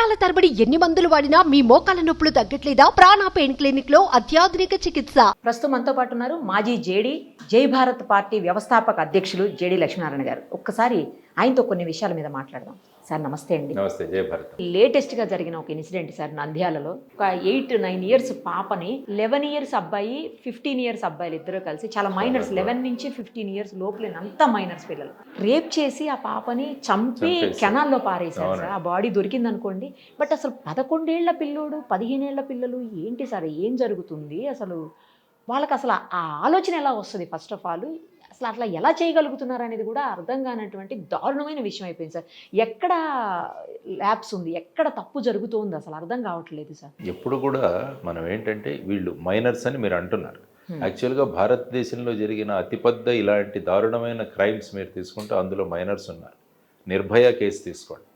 సంవత్సరాల తరబడి ఎన్ని మందులు వాడినా మీ మోకాల నొప్పులు తగ్గట్లేదా? ప్రాణ పెయిన్ క్లినిక్ లో అత్యాధునిక చికిత్స. ప్రస్తుతం మనతో పాటు ఉన్నారు మాజీ జేడీ జై భారత్ పార్టీ వ్యవస్థాపక అధ్యక్షులు జేడీ లక్ష్మీనారాయణ గారు. ఒక్కసారి ఆయనతో కొన్ని విషయాల మీద మాట్లాడదాం. సార్ నమస్తే అండి. నమస్తే. జై భారత్. లేటెస్ట్గా జరిగిన ఒక ఇన్సిడెంట్ సార్, నంద్యాలలో ఒక 8-9 ఇయర్స్ పాపని 11 ఇయర్స్ అబ్బాయి 15 ఇయర్స్ అబ్బాయిలు ఇద్దరు కలిసి, చాలా మైనర్స్, 11 నుంచి 15 ఇయర్స్ లోపలే అంతా మైనర్స్ పిల్లలు, రేప్ చేసి ఆ పాపని చంపి కెనాల్లో పారేశారు సార్. ఆ బాడీ దొరికింది అనుకోండి, బట్ అసలు 11 ఏళ్ల పిల్లోడు 15 ఏళ్ల పిల్లలు ఏంటి సార్, ఏం జరుగుతుంది అసలు? వాళ్ళకి అసలు ఆ ఆలోచన ఎలా వస్తుంది? ఫస్ట్ ఆఫ్ ఆల్ అసలు అట్లా ఎలా చేయగలుగుతున్నారు అనేది కూడా అర్థం కానటువంటి దారుణమైన విషయం అయిపోయింది సార్. ఎక్కడ ల్యాబ్స్ ఉంది, ఎక్కడ తప్పు జరుగుతుంది అసలు అర్థం కావట్లేదు సార్. ఎప్పుడు కూడా మనం ఏంటంటే వీళ్ళు మైనర్స్ అని మీరు అంటున్నారు. యాక్చువల్గా భారతదేశంలో జరిగిన అతిపెద్ద ఇలాంటి దారుణమైన క్రైమ్స్ మీరు తీసుకుంటే అందులో మైనర్స్ ఉన్నారు. నిర్భయ కేసు తీసుకోండి,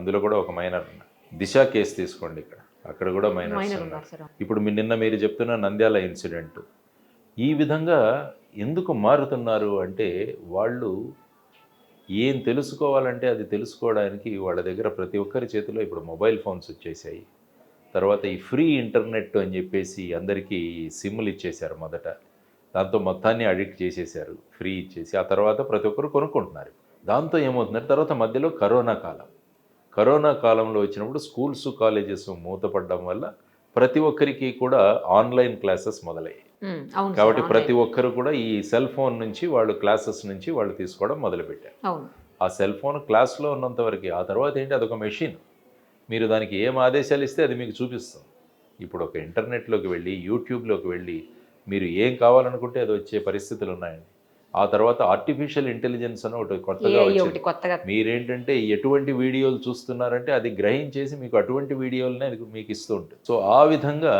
అందులో కూడా ఒక మైనర్ ఉన్నారు. దిశ కేసు తీసుకోండి, అక్కడ కూడా మైనర్స్ ఉన్నారు. ఇప్పుడు నిన్న మీరు చెప్తున్న నంద్యాల ఇన్సిడెంట్, ఈ విధంగా ఎందుకు మారుతున్నారు అంటే వాళ్ళు ఏం తెలుసుకోవాలంటే అది తెలుసుకోవడానికి వాళ్ళ దగ్గర ప్రతి ఒక్కరి చేతిలో ఇప్పుడు మొబైల్ ఫోన్స్ వచ్చేసాయి. తర్వాత ఈ ఫ్రీ ఇంటర్నెట్ అని చెప్పేసి అందరికీ సిమ్లు ఇచ్చేశారు మొదట. దాంతో మొత్తాన్ని అడిక్ట్ చేసేసారు, ఫ్రీ ఇచ్చేసి. ఆ తర్వాత ప్రతి ఒక్కరు కొనుక్కుంటున్నారు. దాంతో ఏమవుతుందంటే తర్వాత మధ్యలో కరోనా కాలంలో వచ్చినప్పుడు స్కూల్స్ కాలేజెస్ మూతపడడం వల్ల ప్రతి ఒక్కరికి కూడా ఆన్లైన్ క్లాసెస్ మొదలయ్యాయి. కాబట్టి ప్రతి ఒక్కరు కూడా ఈ సెల్ ఫోన్ నుంచి క్లాసెస్ నుంచి వాళ్ళు తీసుకోవడం మొదలుపెట్టారు. ఆ సెల్ ఫోన్ క్లాస్లో ఉన్నంత వరకు, ఆ తర్వాత ఏంటి, అదొక మెషిన్. మీరు దానికి ఏం ఆదేశాలు ఇస్తే అది మీకు చూపిస్తుంది. ఇప్పుడు ఒక ఇంటర్నెట్లోకి వెళ్ళి, యూట్యూబ్లోకి వెళ్ళి మీరు ఏం కావాలనుకుంటే అది వచ్చే పరిస్థితులు ఉన్నాయండి. ఆ తర్వాత ఆర్టిఫిషియల్ ఇంటెలిజెన్స్ అని ఒకటి కొత్తగా వచ్చింది. మీరేంటంటే ఎటువంటి వీడియోలు చూస్తున్నారంటే అది గ్రహించేసి మీకు అటువంటి వీడియోలనే మీకు ఇస్తూ ఉంటుంది. సో ఆ విధంగా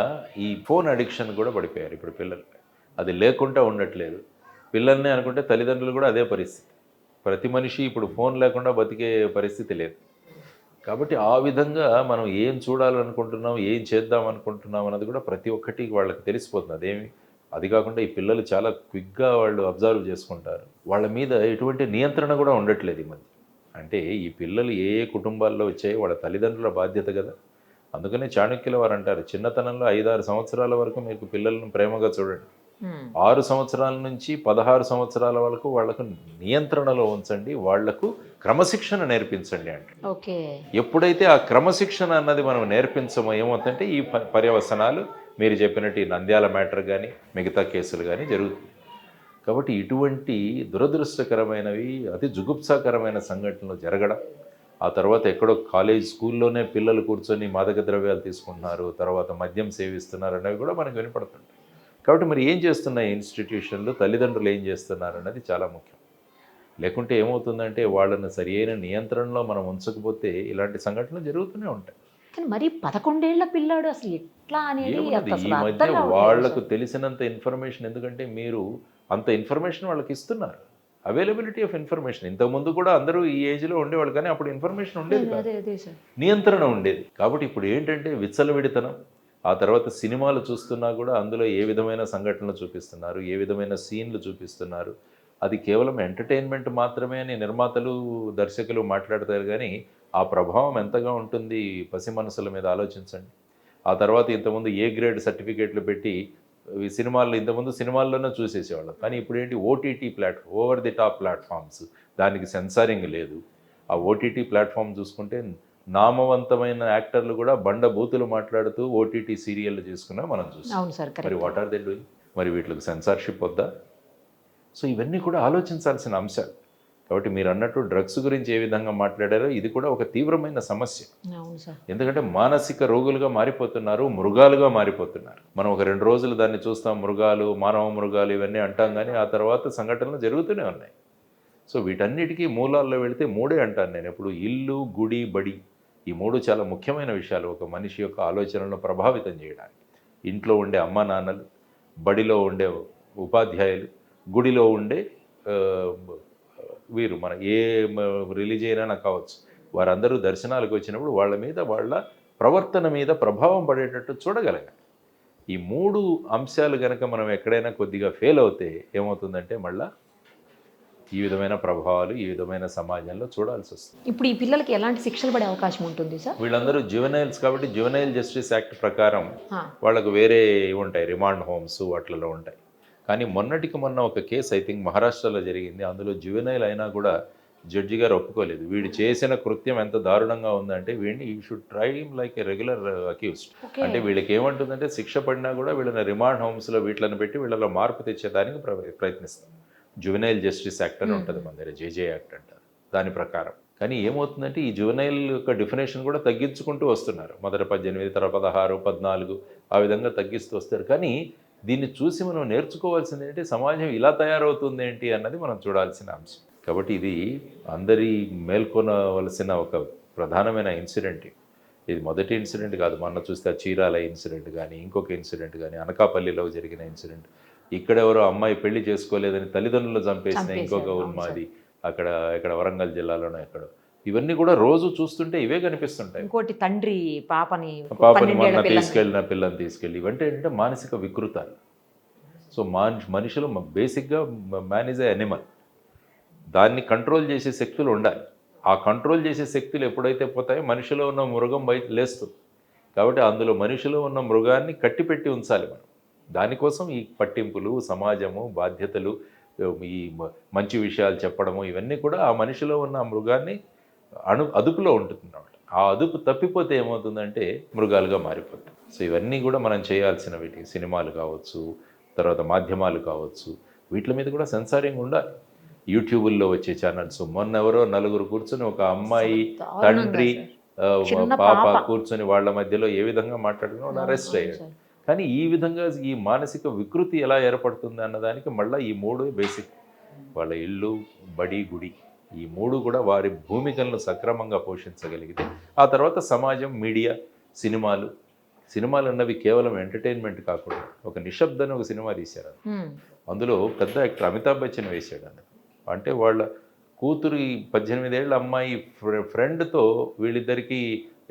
ఈ ఫోన్ అడిక్షన్ కూడా పడిపోయారు ఇప్పుడు పిల్లలు. అది లేకుండా ఉండట్లేదు. పిల్లల్ని అనుకుంటే తల్లిదండ్రులు కూడా అదే పరిస్థితి. ప్రతి మనిషి ఇప్పుడు ఫోన్ లేకుండా బతికే పరిస్థితి లేదు. కాబట్టి ఆ విధంగా మనం ఏం చూడాలనుకుంటున్నాం, ఏం చేద్దాం అనుకుంటున్నాం అన్నది కూడా ప్రతి ఒక్కటి వాళ్ళకి తెలిసిపోతుంది. అది కాకుండా ఈ పిల్లలు చాలా క్విక్గా వాళ్ళు అబ్జర్వ్ చేసుకుంటారు. వాళ్ళ మీద ఎటువంటి నియంత్రణ కూడా ఉండట్లేదు ఈ మధ్య. అంటే ఈ పిల్లలు ఏ కుటుంబాల్లో వచ్చాయో వాళ్ళ తల్లిదండ్రుల బాధ్యత కదా. అందుకనే చాణక్యుల వారు అంటారు, చిన్నతనంలో 5-6 సంవత్సరాల వరకు మీకు పిల్లలను ప్రేమగా చూడండి, 6 సంవత్సరాల నుంచి 16 సంవత్సరాల వరకు వాళ్లకు నియంత్రణలో ఉంచండి, వాళ్లకు క్రమశిక్షణ నేర్పించండి అంటే. ఎప్పుడైతే ఆ క్రమశిక్షణ అన్నది మనం నేర్పించమో ఏమవుతుందంటే ఈ పర్యవసనాలు మీరు చెప్పినట్టు ఈ నంద్యాల మ్యాటర్ కానీ మిగతా కేసులు కానీ జరుగుతుంది. కాబట్టి ఇటువంటి దురదృష్టకరమైనవి, అతి జుగుప్సాకరమైన సంఘటనలు జరగడం, ఆ తర్వాత ఎక్కడో స్కూల్లోనే పిల్లలు కూర్చొని మాదక ద్రవ్యాలు తీసుకుంటున్నారు, తర్వాత మద్యం సేవిస్తున్నారు అనేవి కూడా మనకు వినపడుతుంటాయి. కాబట్టి మరి ఏం చేస్తున్నాయి ఇన్స్టిట్యూషన్లు, తల్లిదండ్రులు ఏం చేస్తున్నారు అన్నది చాలా ముఖ్యం. లేకుంటే ఏమవుతుందంటే వాళ్ళని సరి అయిన నియంత్రణలో మనం ఉంచకపోతే ఇలాంటి సంఘటనలు జరుగుతూనే ఉంటాయి. కానీ మరి 11 ఏళ్ల పిల్లాడు అసలు ఎట్లా అనేది ఈ మధ్య వాళ్లకు తెలిసినంత ఇన్ఫర్మేషన్, ఎందుకంటే మీరు అంత ఇన్ఫర్మేషన్ వాళ్ళకి ఇస్తున్నారు, అవైలబిలిటీ ఆఫ్ ఇన్ఫర్మేషన్. ఇంతకుముందు కూడా అందరూ ఈ ఏజ్లో ఉండేవాళ్ళు, కానీ అప్పుడు ఇన్ఫర్మేషన్ ఉండేది కాదు, నియంత్రణ ఉండేది. కాబట్టి ఇప్పుడు ఏంటంటే విచ్చలవిడితనం. ఆ తర్వాత సినిమాలు చూస్తున్నా కూడా అందులో ఏ విధమైన సంఘటనలు చూపిస్తున్నారు, ఏ విధమైన సీన్లు చూపిస్తున్నారు, అది కేవలం ఎంటర్టైన్మెంట్ మాత్రమే అని నిర్మాతలు దర్శకులు మాట్లాడతారు. కానీ ఆ ప్రభావం ఎంతగా ఉంటుంది పసి మనసుల మీద ఆలోచించండి. ఆ తర్వాత ఇంతకుముందు ఏ గ్రేడ్ సర్టిఫికేట్లు పెట్టి సినిమాల్లో, ఇంతకుముందు సినిమాల్లోనే చూసేసేవాళ్ళం, కానీ ఇప్పుడు ఏంటి, OTT platform, over the top platforms, దానికి సెన్సారింగ్ లేదు. ఆ ఓటీటీ ప్లాట్ఫామ్ చూసుకుంటే నామవంతమైన యాక్టర్లు కూడా బండ బూతులు మాట్లాడుతూ ఓటీటీ సీరియళ్ళు చేసుకున్నా మనం చూస్తాం. మరి వాట్ ఆర్ దే డూయింగ్? మరి వీటికి సెన్సార్షిప్ వద్దా? సో ఇవన్నీ కూడా ఆలోచించాల్సిన అంశాలు. కాబట్టి మీరు అన్నట్టు డ్రగ్స్ గురించి ఏ విధంగా మాట్లాడారో ఇది కూడా ఒక తీవ్రమైన సమస్య. ఎందుకంటే మానసిక రోగులుగా మారిపోతున్నారు, మృగాలుగా మారిపోతున్నారు. మనం ఒక 2 రోజులు దాన్ని చూస్తాం, మృగాలు, మానవ మృగాలు ఇవన్నీ అంటాం, కానీ ఆ తర్వాత సంఘటనలు జరుగుతూనే ఉన్నాయి. సో వీటన్నిటికీ మూలాల్లో వెళితే 3 అంటాను నేను ఎప్పుడు, ఇల్లు, గుడి, బడి. ఈ 3 చాలా ముఖ్యమైన విషయాలు ఒక మనిషి యొక్క ఆలోచనలను ప్రభావితం చేయడానికి. ఇంట్లో ఉండే అమ్మా నాన్నలు, బడిలో ఉండే ఉపాధ్యాయులు, గుడిలో ఉండే వీరు, మన ఏ రిలీజియన్ అయినా కావచ్చు, వారందరూ దర్శనాలకు వచ్చినప్పుడు వాళ్ళ మీద, వాళ్ళ ప్రవర్తన మీద ప్రభావం పడేటట్టు చూడగలగాలి. ఈ 3 అంశాలు కనుక మనం ఎక్కడైనా కొద్దిగా ఫెయిల్ అవుతే ఏమవుతుందంటే మళ్ళీ ఈ విధమైన ప్రభావాలు ఈ విధమైన సమాజంలో చూడాల్సి వస్తుంది. ఇప్పుడు ఈ పిల్లలకి ఎలాంటి శిక్షలు పడే అవకాశం ఉంటుంది సార్? వీళ్ళందరూ జువెనైల్స్ కాబట్టి జువెనైల్ జస్టిస్ యాక్ట్ ప్రకారం ఆ, వాళ్ళకు వేరే ఉంటాయి, రిమాండ్ హోమ్స్ వాటిలలో ఉంటాయి. కానీ మొన్నటికి మొన్న ఒక కేసు ఐ థింక్ మహారాష్ట్రలో జరిగింది. అందులో జువెనైల్ అయినా కూడా జడ్జి గారు ఒప్పుకోలేదు. వీడు చేసిన కృత్యం ఎంత దారుణంగా ఉందంటే వీడిని you should try him like A regular accused. Okay. అంటే వీళ్ళకి ఏమంటుందంటే శిక్ష పడినా కూడా వీళ్ళని రిమాండ్ హోమ్స్లో వీటిని పెట్టి వీళ్ళలో మార్పు తెచ్చేదానికి ప్రయత్నిస్తాం. జువెనైల్ జస్టిస్ యాక్ట్ అని ఉంటుంది మన దగ్గర, జేజే యాక్ట్ అంటారు దాని ప్రకారం. కానీ ఏమవుతుందంటే ఈ జువెనైల్ యొక్క డెఫినేషన్ కూడా తగ్గించుకుంటూ వస్తున్నారు. మొదట 18, తర్వాత 16, 14 ఆ విధంగా తగ్గిస్తూ వస్తారు. కానీ దీన్ని చూసి మనం నేర్చుకోవాల్సింది ఏంటి, సమాజం ఇలా తయారవుతుంది ఏంటి అన్నది మనం చూడాల్సిన అంశం. కాబట్టి ఇది అందరి మేల్కొనవలసిన ఒక ప్రధానమైన ఇన్సిడెంట్. ఇది మొదటి ఇన్సిడెంట్ కాదు. మొన్న చూస్తే ఆ చీరాల ఇన్సిడెంట్ కానీ, ఇంకొక ఇన్సిడెంట్ కానీ, అనకాపల్లిలో జరిగిన ఇన్సిడెంట్, ఇక్కడెవరో అమ్మాయి పెళ్లి చేసుకోలేదని తల్లిదండ్రులు చంపేసిన ఇంకొక ఉన్మాది ఇక్కడ వరంగల్ జిల్లాలోనే ఎక్కడో. ఇవన్నీ కూడా రోజు చూస్తుంటే ఇవే కనిపిస్తుంటాయి. ఇంకోటి తండ్రి పాపని మొన్న పిల్లని తీసుకెళ్ళి ఇవంటే ఏంటంటే మానసిక వికృతాలు. సో మనుషులు బేసిక్గా మ్యాన్ ఈజ్ ఏ యానిమల్. దాన్ని కంట్రోల్ చేసే శక్తులు ఉండాలి. ఆ కంట్రోల్ చేసే శక్తులు ఎప్పుడైతే పోతాయో మనిషిలో ఉన్న మృగం బయట లేస్తుంది. కాబట్టి అందులో మనిషిలో ఉన్న మృగాన్ని కట్టిపెట్టి ఉంచాలి మనం. దానికోసం ఈ పట్టింపులు, సమాజము, బాధ్యతలు, ఈ మంచి విషయాలు చెప్పడము, ఇవన్నీ కూడా ఆ మనిషిలో ఉన్న మృగాన్ని అదుపులో ఉంటుంది అన్నమాట. ఆ అదుపు తప్పిపోతే ఏమవుతుందంటే మృగాలుగా మారిపోతుంది. సో ఇవన్నీ కూడా మనం చేయాల్సిన వీటికి సినిమాలు కావచ్చు, తర్వాత మాధ్యమాలు కావచ్చు, వీటి మీద కూడా సెన్సారింగ్ ఉండాలి. యూట్యూబుల్లో వచ్చే ఛానల్స్, మొన్న ఎవరో నలుగురు కూర్చొని ఒక అమ్మాయి, తండ్రి, పాప కూర్చొని వాళ్ళ మధ్యలో ఏ విధంగా మాట్లాడుకున్నా వాళ్ళు అరెస్ట్ అయ్యాడు. కానీ ఈ విధంగా ఈ మానసిక వికృతి ఎలా ఏర్పడుతుంది అన్నదానికి మళ్ళీ ఈ 3 బేసిక్. వాళ్ళ ఇల్లు, బడి, గుడి, ఈ 3 కూడా వారి భూమికలను సక్రమంగా పోషించగలిగితే ఆ తర్వాత సమాజం, మీడియా, సినిమాలు అన్నవి కేవలం ఎంటర్టైన్మెంట్ కాకుండా ఒక నిశ్శబ్దని ఒక సినిమా తీశారు. అందులో పెద్ద యాక్టర్ అమితాబ్ బచ్చన్ వేశాడు అన్నది. అంటే వాళ్ళ కూతురు 18 ఏళ్ళ అమ్మాయి ఫ్రెండ్తో వీళ్ళిద్దరికీ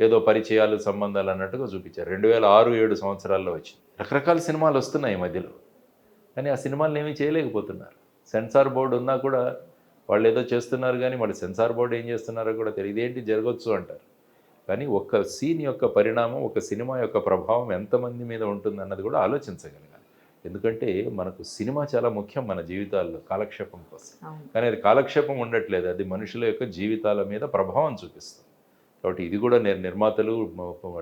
ఏదో పరిచయాలు, సంబంధాలు అన్నట్టుగా చూపించారు. 2006-7 సంవత్సరాల్లో వచ్చింది. రకరకాల సినిమాలు వస్తున్నాయి ఈ మధ్యలో, కానీ ఆ సినిమాలను ఏమీ చేయలేకపోతున్నారు. సెన్సార్ బోర్డు ఉన్నా కూడా వాళ్ళు ఏదో చేస్తున్నారు, కానీ వాళ్ళు సెన్సార్ బోర్డు ఏం చేస్తున్నారో కూడా తెలియదు. ఇదేంటి జరగచ్చు అంటారు. కానీ ఒక సీన్ యొక్క పరిణామం, ఒక సినిమా యొక్క ప్రభావం ఎంతమంది మీద ఉంటుంది అన్నది కూడా ఆలోచించగలగాలి. ఎందుకంటే మనకు సినిమా చాలా ముఖ్యం మన జీవితాల్లో కాలక్షేపం కోసం. కానీ అది కాలక్షేపం ఉండట్లేదు, అది మనుషుల యొక్క జీవితాల మీద ప్రభావం చూపిస్తుంది. కాబట్టి ఇది కూడా నిర్మాతలు,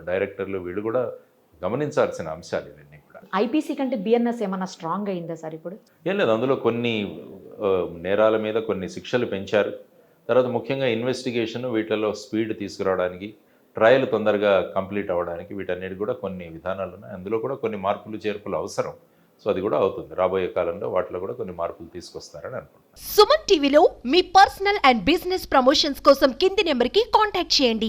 డైరెక్టర్లు వీళ్ళు కూడా గమనించాల్సిన అంశాలు ఇవన్నీ కూడా. ఐపీసీ కంటే బిఎన్ఎస్ ఏమైనా స్ట్రాంగ్ అయిందా సార్ ఇప్పుడు? ఏం లేదు, అందులో కొన్ని నేరాల మీద కొన్ని శిక్షలు పెంచారు. తర్వాత ముఖ్యంగా ఇన్వెస్టిగేషన్, వీటిలో స్పీడ్ తీసుకురావడానికి, ట్రయల్ తొందరగా కంప్లీట్ అవ్వడానికి, వీటన్నిటి కూడా కొన్ని విధానాలు ఉన్నాయి. అందులో కూడా కొన్ని మార్పులు చేర్పులు అవసరం. సో అది కూడా అవుతుంది. రాబోయే కాలంలో వాటిలో కూడా కొన్ని మార్పులు తీసుకొస్తారని అనుకుంటున్నాను. సుమన్ టీవీలో మీ పర్సనల్ అండ్ బిజినెస్ ప్రమోషన్స్ కోసం కింది నెంబర్కి కాంటాక్ట్ చేయండి.